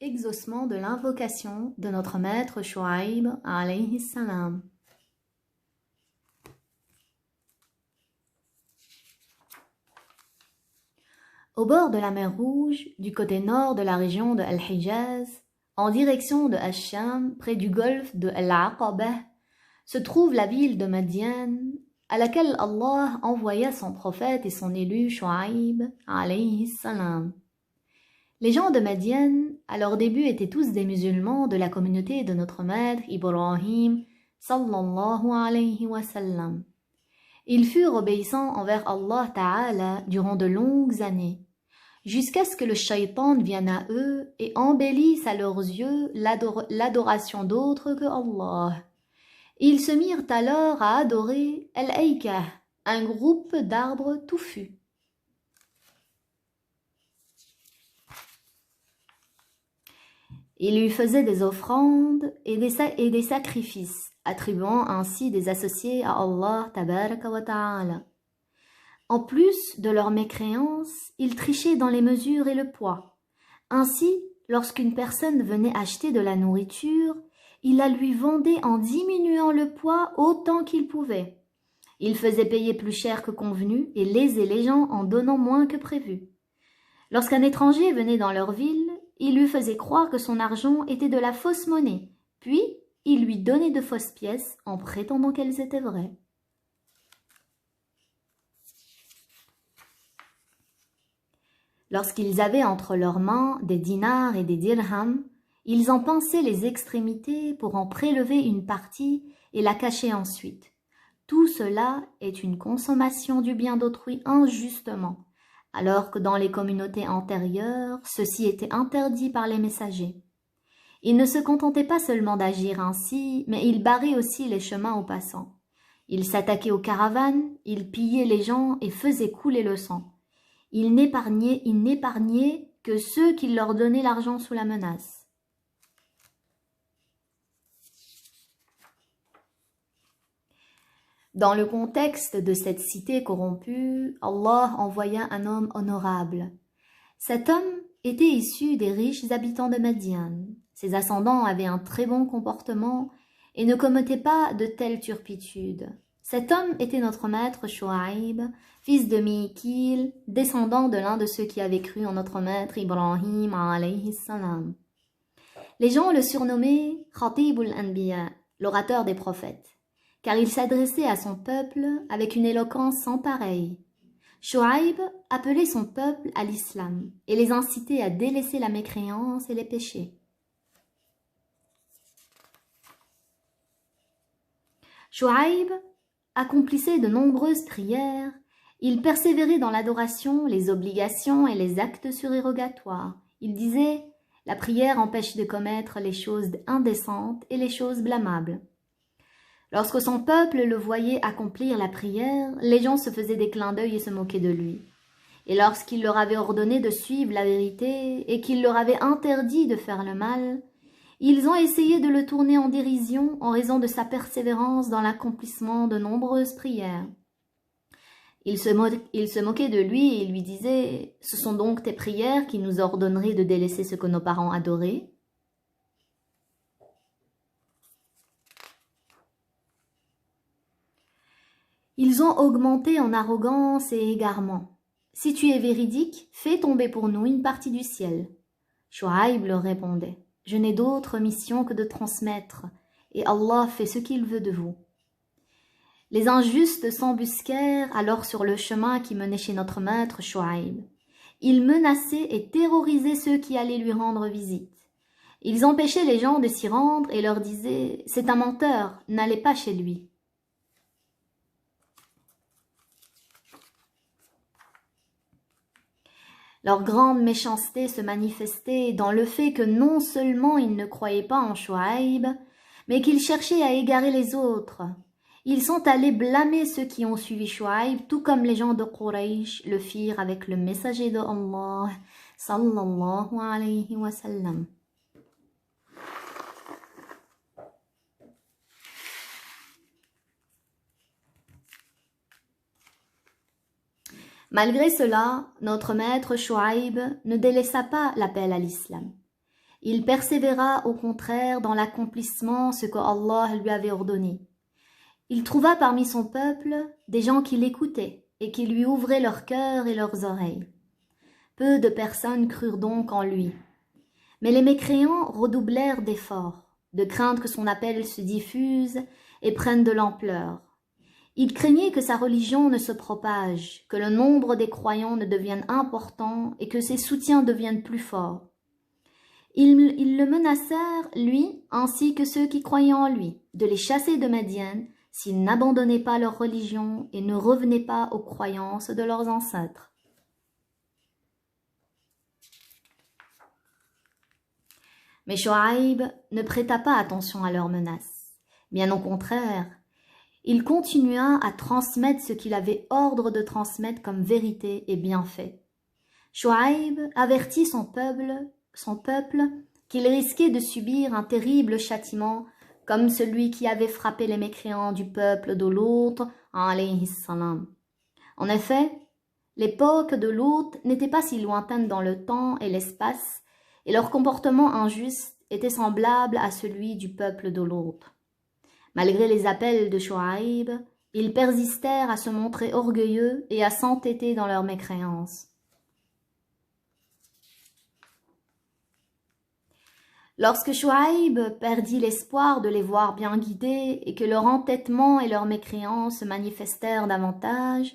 Exaucement de l'invocation de notre maître Shuaib alayhi salam. Au bord de la mer Rouge, du côté nord de la région de Al-Hijaz, en direction de Ash-Sham, près du golfe de Al-Aqabah, se trouve la ville de Madian, à laquelle Allah envoya son prophète et son élu Shuaib alayhi salam. Les gens de Madian, à leur début, étaient tous des musulmans de la communauté de notre maître Ibrahim sallallahu alayhi wa sallam. Ils furent obéissants envers Allah Ta'ala durant de longues années, jusqu'à ce que le shaitan vienne à eux et embellisse à leurs yeux l'adoration d'autres que Allah. Ils se mirent alors à adorer Al-Aïkah, un groupe d'arbres touffus. Ils lui faisaient des offrandes et des sacrifices, attribuant ainsi des associés à Allah tabaraka wa ta'ala. En plus de leur mécréance, ils trichaient dans les mesures et le poids. Ainsi, lorsqu'une personne venait acheter de la nourriture, il la lui vendait en diminuant le poids autant qu'il pouvait. Il faisait payer plus cher que convenu et lésait les gens en donnant moins que prévu. Lorsqu'un étranger venait dans leur ville, il lui faisait croire que son argent était de la fausse monnaie, puis il lui donnait de fausses pièces en prétendant qu'elles étaient vraies. Lorsqu'ils avaient entre leurs mains des dinars et des dirhams, ils en pinçaient les extrémités pour en prélever une partie et la cacher ensuite. Tout cela est une consommation du bien d'autrui injustement, alors que dans les communautés antérieures, ceci était interdit par les messagers. Ils ne se contentaient pas seulement d'agir ainsi, mais ils barraient aussi les chemins aux passants. Ils s'attaquaient aux caravanes, ils pillaient les gens et faisaient couler le sang. Ils n'épargnaient que ceux qui leur donnaient l'argent sous la menace. Dans le contexte de cette cité corrompue, Allah envoya un homme honorable. Cet homme était issu des riches habitants de Madian. Ses ascendants avaient un très bon comportement et ne commettaient pas de telles turpitudes. Cet homme était notre maître Shuaib, fils de Mikil, descendant de l'un de ceux qui avaient cru en notre maître Ibrahim alayhi salam. Les gens le surnommaient Khatibul Anbiya, l'orateur des prophètes, car il s'adressait à son peuple avec une éloquence sans pareille. Shuaib appelait son peuple à l'islam et les incitait à délaisser la mécréance et les péchés. Shuaib accomplissait de nombreuses prières, il persévérait dans l'adoration, les obligations et les actes surérogatoires. Il disait « La prière empêche de commettre les choses indécentes et les choses blâmables ». Lorsque son peuple le voyait accomplir la prière, les gens se faisaient des clins d'œil et se moquaient de lui. Et lorsqu'il leur avait ordonné de suivre la vérité et qu'il leur avait interdit de faire le mal, ils ont essayé de le tourner en dérision en raison de sa persévérance dans l'accomplissement de nombreuses prières. Ils se moquaient de lui et lui disaient « Ce sont donc tes prières qui nous ordonneraient de délaisser ce que nos parents adoraient ?» Ils ont augmenté en arrogance et égarement. « Si tu es véridique, fais tomber pour nous une partie du ciel. » Shuaib leur répondait « Je n'ai d'autre mission que de transmettre, et Allah fait ce qu'il veut de vous. » Les injustes s'embusquèrent alors sur le chemin qui menait chez notre maître Shuaib. Ils menaçaient et terrorisaient ceux qui allaient lui rendre visite. Ils empêchaient les gens de s'y rendre et leur disaient « C'est un menteur, n'allez pas chez lui. » Leur grande méchanceté se manifestait dans le fait que non seulement ils ne croyaient pas en Shuaib, mais qu'ils cherchaient à égarer les autres. Ils sont allés blâmer ceux qui ont suivi Shuaib, tout comme les gens de Quraysh le firent avec le messager de Allah, sallallahu alayhi wa sallam. Malgré cela, notre maître Shuaib ne délaissa pas l'appel à l'islam. Il persévéra au contraire dans l'accomplissement ce que Allah lui avait ordonné. Il trouva parmi son peuple des gens qui l'écoutaient et qui lui ouvraient leur cœur et leurs oreilles. Peu de personnes crurent donc en lui. Mais les mécréants redoublèrent d'efforts, de crainte que son appel se diffuse et prenne de l'ampleur. Ils craignaient que sa religion ne se propage, que le nombre des croyants ne devienne important et que ses soutiens deviennent plus forts. Ils le menacèrent, lui, ainsi que ceux qui croyaient en lui, de les chasser de Madian s'ils n'abandonnaient pas leur religion et ne revenaient pas aux croyances de leurs ancêtres. Mais Chouaïb ne prêta pas attention à leurs menaces. Bien au contraire, il continua à transmettre ce qu'il avait ordre de transmettre comme vérité et bienfait. Chouaïb avertit son peuple qu'il risquait de subir un terrible châtiment comme celui qui avait frappé les mécréants du peuple de Lot, alayhi salam. En effet, l'époque de Lot n'était pas si lointaine dans le temps et l'espace, et leur comportement injuste était semblable à celui du peuple de Lot. Malgré les appels de Chouaïb, ils persistèrent à se montrer orgueilleux et à s'entêter dans leur mécréance. Lorsque Chouaïb perdit l'espoir de les voir bien guidés et que leur entêtement et leur mécréance se manifestèrent davantage,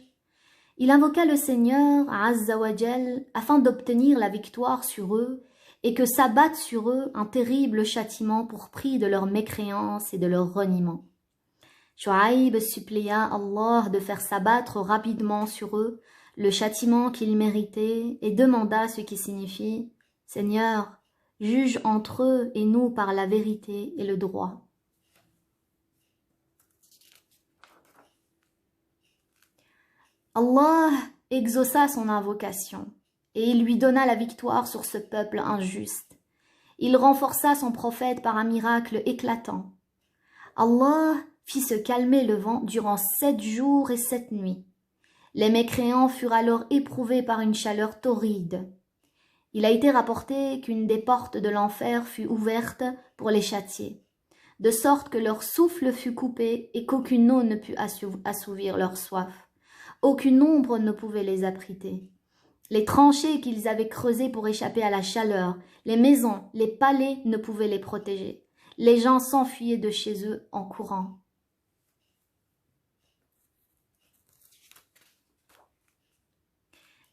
il invoqua le Seigneur, Azza wa Jal, afin d'obtenir la victoire sur eux et que s'abatte sur eux un terrible châtiment pour prix de leur mécréance et de leur reniement. Chouaïb supplia Allah de faire s'abattre rapidement sur eux le châtiment qu'ils méritaient et demanda ce qui signifie « Seigneur, juge entre eux et nous par la vérité et le droit. » Allah exauça son invocation et il lui donna la victoire sur ce peuple injuste. Il renforça son prophète par un miracle éclatant. Allah fit se calmer le vent durant 7 jours et 7 nuits. Les mécréants furent alors éprouvés par une chaleur torride. Il a été rapporté qu'une des portes de l'enfer fut ouverte pour les châtier, de sorte que leur souffle fut coupé et qu'aucune eau ne put assouvir leur soif. Aucune ombre ne pouvait les abriter. Les tranchées qu'ils avaient creusées pour échapper à la chaleur, les maisons, les palais ne pouvaient les protéger. Les gens s'enfuyaient de chez eux en courant.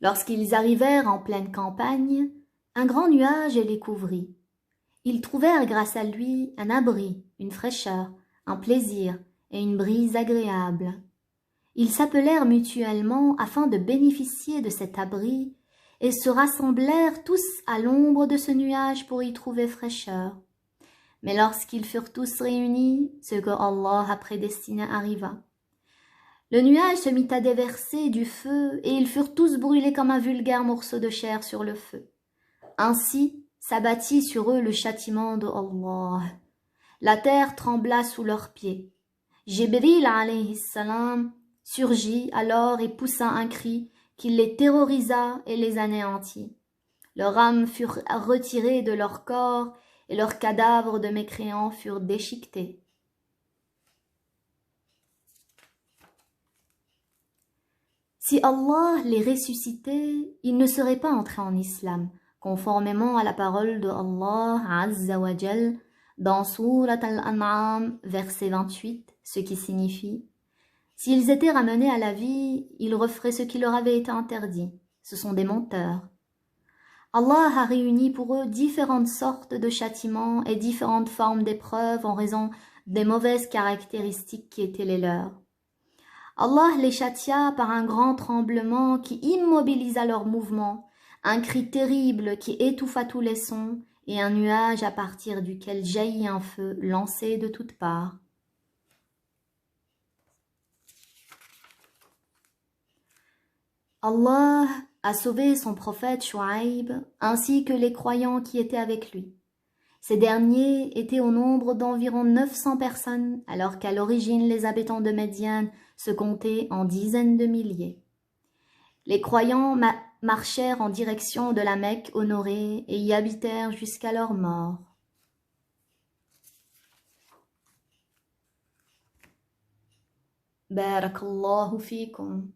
Lorsqu'ils arrivèrent en pleine campagne, un grand nuage les couvrit. Ils trouvèrent grâce à lui un abri, une fraîcheur, un plaisir et une brise agréable. Ils s'appelèrent mutuellement afin de bénéficier de cet abri et se rassemblèrent tous à l'ombre de ce nuage pour y trouver fraîcheur. Mais lorsqu'ils furent tous réunis, ce que Allah a prédestiné arriva. Le nuage se mit à déverser du feu et ils furent tous brûlés comme un vulgaire morceau de chair sur le feu. Ainsi s'abattit sur eux le châtiment de Allah. La terre trembla sous leurs pieds. Jibril alayhi salam surgit alors et poussa un cri qui les terrorisa et les anéantit. Leurs âmes furent retirées de leur corps et leurs cadavres de mécréants furent déchiquetés. Si Allah les ressuscitait, ils ne seraient pas entrés en islam, conformément à la parole de Allah Azza wa Jal dans Surat Al-An'am, verset 28, ce qui signifie « S'ils étaient ramenés à la vie, ils referaient ce qui leur avait été interdit. Ce sont des menteurs. » Allah a réuni pour eux différentes sortes de châtiments et différentes formes d'épreuves en raison des mauvaises caractéristiques qui étaient les leurs. Allah les châtia par un grand tremblement qui immobilisa leurs mouvements, un cri terrible qui étouffa tous les sons et un nuage à partir duquel jaillit un feu lancé de toutes parts. Allah a sauvé son prophète Chouaïb ainsi que les croyants qui étaient avec lui. Ces derniers étaient au nombre d'environ 900 personnes, alors qu'à l'origine les habitants de Médiane se comptaient en dizaines de milliers. Les croyants marchèrent en direction de la Mecque honorée et y habitèrent jusqu'à leur mort. Barakallahu fikum.